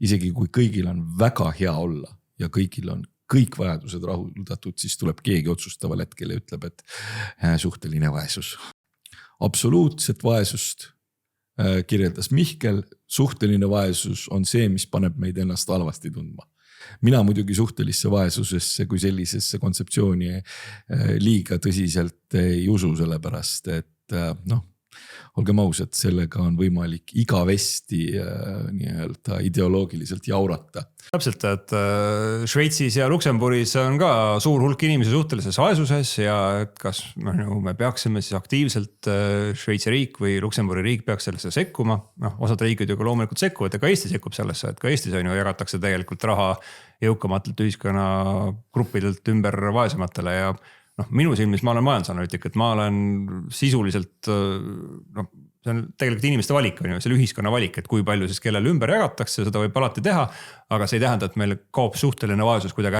isegi kui kõigil on väga hea olla ja kõigil on kõik vajadused rahuldatud, siis tuleb keegi otsustaval hetkel ja ütleb, et suhteline vaesus. Absoluutset vaesust kirjeldas Mihkel, suhteline vaesus on see, mis paneb meid ennast halvasti tundma. Mina muidugi suhtelisse vaesusesse kui sellisesse kontseptsiooni liiga tõsiselt ei usu, sellepärast, et olgem ausad, sellega on võimalik igavesti nii-öelda ideoloogiliselt jaurata. Täpselt, et Šveitsis ja Luksemburgis on ka suur hulk inimesi suhtelises vaesuses ja kas me peaksime siis aktiivselt Šveitsi riik või Luksemburgi riik peaks sellesse sekkuma. Osad riigid ju ka loomulikult sekkuvad ja ka Eesti sekkub sellesse, et ka Eestis on ju jagatakse tegelikult raha jõukamatelt ühiskonna gruppidelt ümber vaesematele ja minu silmis ma olen majandusanalüütik, et ma olen sisuliselt, see on tegelikult inimeste valik, on ju, selle ühiskonna valik, et kui palju siis kellel ümber jagatakse, seda võib alati teha, aga see ei tähenda, et meil kaob suhteline vaesus kuidagi